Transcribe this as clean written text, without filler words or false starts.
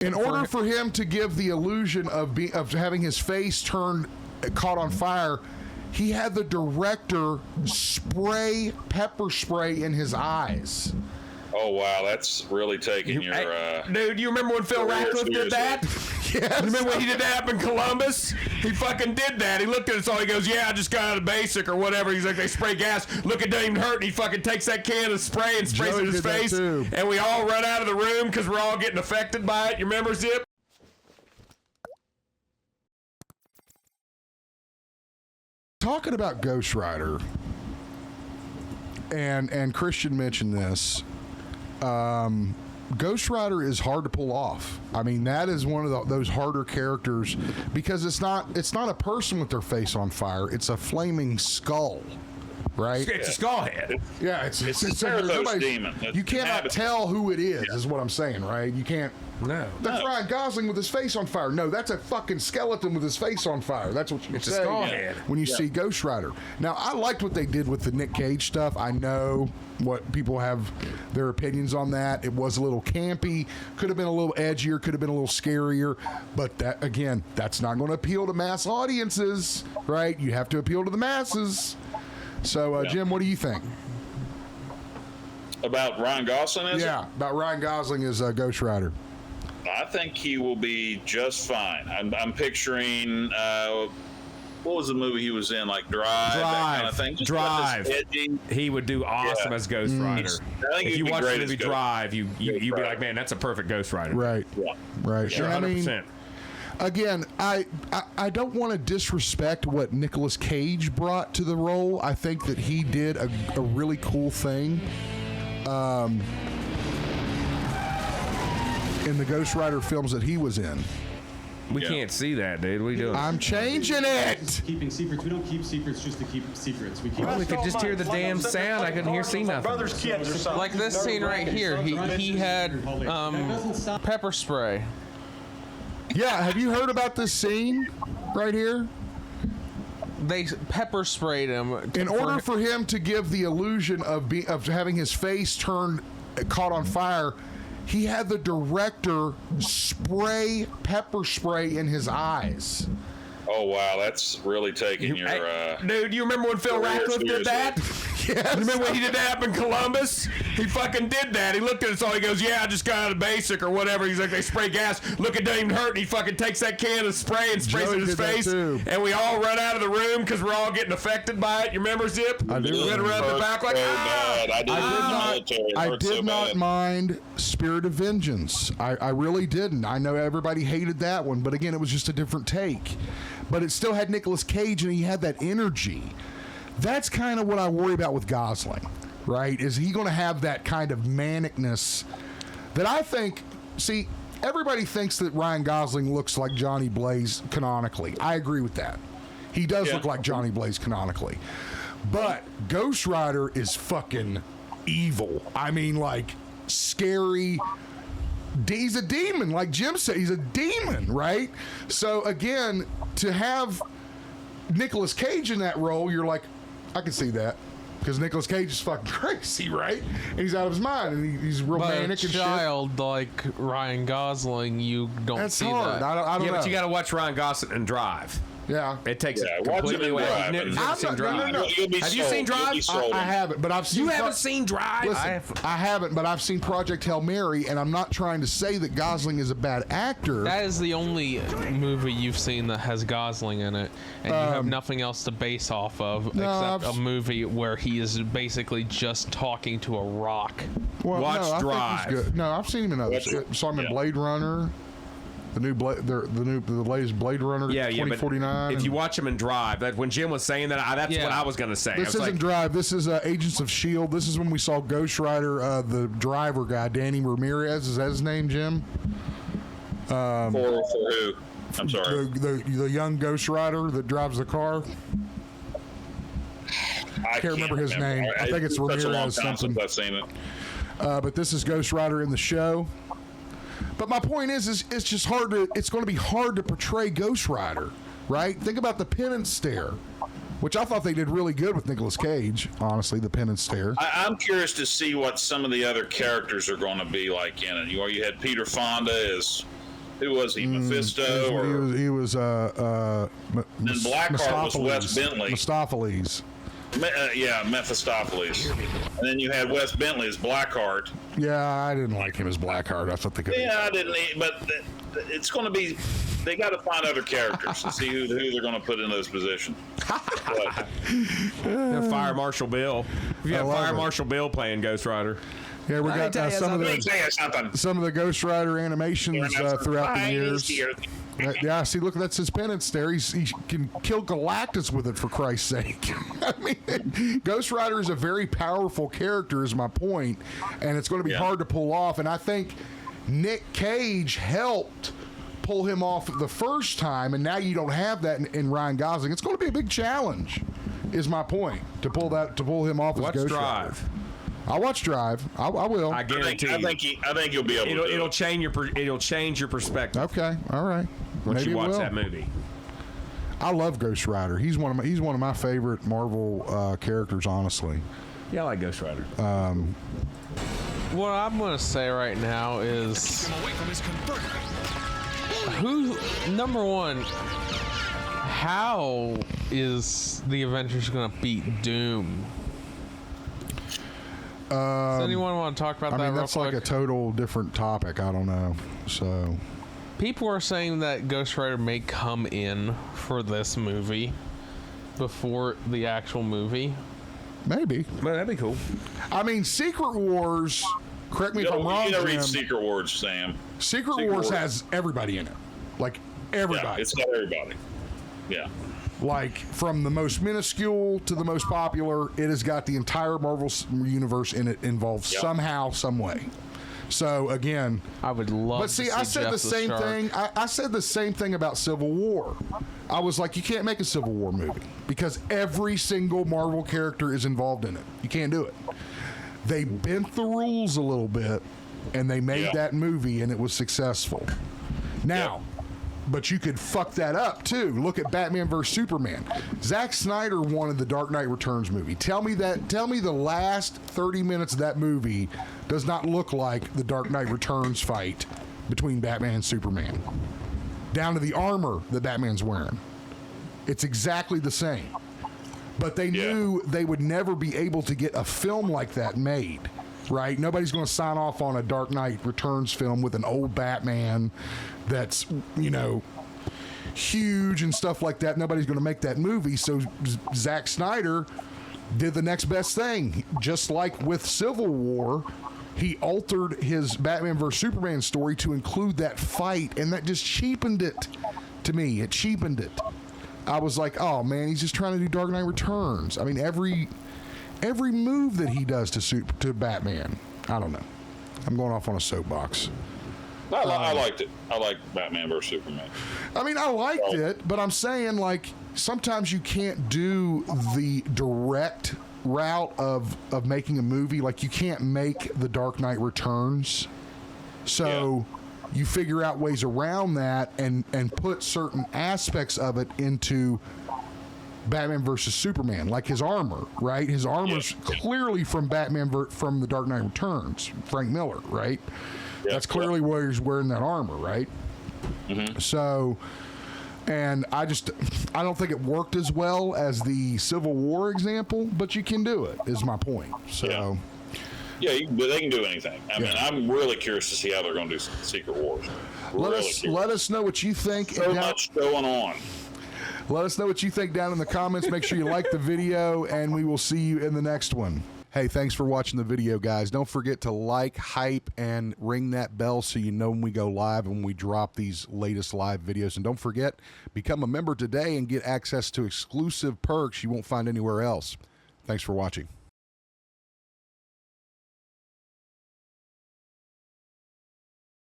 In order for him to give the illusion of having his face caught on fire, he had the director spray pepper spray in his eyes. Oh, wow, that's really taking your... dude, you remember when Phil Ratcliffe did that? Yes. Remember when he did that up in Columbus? He fucking did that. He looked at us all. He goes, yeah, I just got out of basic or whatever. He's like, they spray gas. Look, it doesn't even hurt. And he fucking takes that can of spray and sprays it in his face. And we all run out of the room because we're all getting affected by it. You remember, Zip? Talking about Ghost Rider, and Christian mentioned this, Ghost Rider is hard to pull off. I mean, that is one of those harder characters because it's not a person with their face on fire. It's a flaming skull, right? It's a skull head. Yeah, it's a demon. You cannot tell who it is what I'm saying, right? You can't. No. That's Ryan Gosling with his face on fire. No, that's a fucking skeleton with his face on fire. That's what you say. It's a skull head. When you see Ghost Rider. Now, I liked what they did with the Nick Cage stuff. I know what people have their opinions on that. It was a little campy. Could have been a little edgier. Could have been a little scarier. But that, again, that's not going to appeal to mass audiences, right? You have to appeal to the masses. So, Jim, what do you think? About Ryan Gosling, about Ryan Gosling as Ghost Rider. I think he will be just fine. I'm picturing, what was the movie he was in, like Drive, that kind of thing? Just Drive. He would do awesome as Ghost Rider. If you watch the movie Drive, you'd be like, man, that's a perfect Ghost Rider. Right. Yeah. Right. Sure, 100%. I mean, again, I don't want to disrespect what Nicolas Cage brought to the role. I think that he did a really cool thing. In the Ghost Rider films that he was in. We can't see that, dude. We do. I'm changing it. Keeping secrets. We don't keep secrets just to keep secrets. We keep. Well, we could just hear the damn sound. I couldn't see nothing. Like this scene right here. He had pepper spray. Yeah, have you heard about this scene right here? They pepper sprayed him. In order for him to give the illusion of having his face caught on fire, he had the director spray pepper spray in his eyes. Oh, wow, that's really taking your... dude, you remember when Phil Ratcliffe did that? Yes. Remember when he did that up in Columbus? He fucking did that. He looked at us all. He goes, yeah, I just got out of basic or whatever. He's like, they spray gas. Look, it doesn't even hurt. And he fucking takes that can of spray and sprays it in his face. And we all run out of the room because we're all getting affected by it. You remember, Zip? I do. We had to run the back like, I did not mind Spirit of Vengeance. I really didn't. I know everybody hated that one, but again, it was just a different take. But it still had Nicolas Cage, and he had that energy. That's kind of what I worry about with Gosling, right? Is he going to have that kind of manicness that I think, see, everybody thinks that Ryan Gosling looks like Johnny Blaze canonically. I agree with that. He does look like Johnny Blaze canonically. But Ghost Rider is fucking evil. I mean, like, scary. He's a demon, like Jim said. He's a demon, right? So, again, to have Nicolas Cage in that role, you're like, I can see that. Because Nicolas Cage is fucking crazy, right? And he's out of his mind, and he's real manic and shit. But a child like Ryan Gosling, you don't see hard. that. I don't know. but you got to watch Ryan Gosling and Drive. Yeah. It takes it watch completely it in away. Drive. You've never seen Drive. No. Have you seen Drive? I haven't, but I've seen. You haven't seen Drive? Listen, I haven't, but I've seen Project Hail Mary, and I'm not trying to say that Gosling is a bad actor. That is the only movie you've seen that has Gosling in it, and you have nothing else to base off of except a movie where he is basically just talking to a rock. Well, Watch no, Drive. I think he's good. No, I've seen him in others. Saw him in Blade Runner. The latest Blade Runner, 2049. If you watch him in Drive, that when Jim was saying that, that's what I was going to say. This isn't Drive. This is Agents of S.H.I.E.L.D. This is when we saw Ghost Rider, the driver guy, Danny Ramirez. Is that his name, Jim? For who? I'm sorry. The young Ghost Rider that drives the car. I can't remember his name. I think it's Ramirez something. I've seen it. But this is Ghost Rider in the show. But my point is it's just hard to. It's going to be hard to portray Ghost Rider, right? Think about the penance stare, which I thought they did really good with Nicolas Cage. Honestly, the penance stare. I'm curious to see what some of the other characters are going to be like in it. You had Peter Fonda as Who was he? Mephisto? He was and Blackheart was Wes Bentley. Mephistopheles. Yeah, Mephistopheles. And then you had Wes Bentley as Blackheart. Yeah, I didn't like him as Blackheart. I thought they could. Yeah, I didn't. But it's going to be. They got to find other characters to see who they're going to put in those positions. Fire Marshal Bill. If you have Fire Marshal Bill playing Ghost Rider. Yeah, we got some of the Ghost Rider animations throughout the years. Yeah, see, look, that's his penance there. He can kill Galactus with it, for Christ's sake. I mean, Ghost Rider is a very powerful character, is my point, and it's going to be hard to pull off. And I think Nick Cage helped pull him off the first time, and now you don't have that in Ryan Gosling. It's going to be a big challenge, is my point, to pull him off as Ghost Rider. I'll watch Drive. I will. I guarantee you. I think you'll be able to. It'll change your perspective. Okay, all right. Once Maybe you watch that movie. I love Ghost Rider. He's one of my favorite Marvel characters, honestly. Yeah, I like Ghost Rider. What I'm going to say right now is, number one, how is the Avengers going to beat Doom? Does anyone want to talk about that? That's like a total different topic. I don't know. So people are saying that Ghost Rider may come in for this movie before the actual movie. Maybe. Well, that'd be cool. I mean, Secret Wars. Correct me if I'm wrong. You gotta read Secret Wars, Sam. Secret Wars has everybody in it. Like everybody. Yeah, it's got everybody. Yeah. Like, from the most minuscule to the most popular, it has got the entire Marvel universe in it involved somehow, some way. So, again... I would love to see I said Jeff the same thing. I said the same thing about Civil War. I was like, you can't make a Civil War movie because every single Marvel character is involved in it. You can't do it. They bent the rules a little bit, and they made that movie, and it was successful. Now... But you could fuck that up too. Look at Batman vs Superman. Zack Snyder wanted the Dark Knight Returns movie. Tell me the last 30 minutes of that movie does not look like the Dark Knight Returns fight between Batman and Superman. Down to the armor that Batman's wearing. It's exactly the same. But they knew they would never be able to get a film like that made. Right? Nobody's going to sign off on a Dark Knight Returns film with an old Batman that's, huge and stuff like that. Nobody's going to make that movie. So Zack Snyder did the next best thing. Just like with Civil War, he altered his Batman vs. Superman story to include that fight, and that just cheapened it to me. It cheapened it. I was like, oh, man, he's just trying to do Dark Knight Returns. I mean, every move that he does to Batman, I don't know. I'm going off on a soapbox. I liked it. I like Batman vs Superman. I mean, I liked it, but I'm saying, like, sometimes you can't do the direct route of making a movie. Like, you can't make The Dark Knight Returns. So you figure out ways around that and put certain aspects of it into Batman versus Superman, like his armor, right? His armor's clearly from from The Dark Knight Returns, Frank Miller, right? That's clearly where he's wearing that armor, right? Mm-hmm. So, and I don't think it worked as well as the Civil War example, but you can do it, is my point. So, but they can do anything. I mean, I'm really curious to see how they're going to do Secret Wars. Let us know what you think. So much going on. Let us know what you think down in the comments. Make sure you like the video, and we will see you in the next one. Hey, thanks for watching the video, guys. Don't forget to like, hype, and ring that bell so you know when we go live and when we drop these latest live videos. And don't forget, become a member today and get access to exclusive perks you won't find anywhere else. Thanks for watching.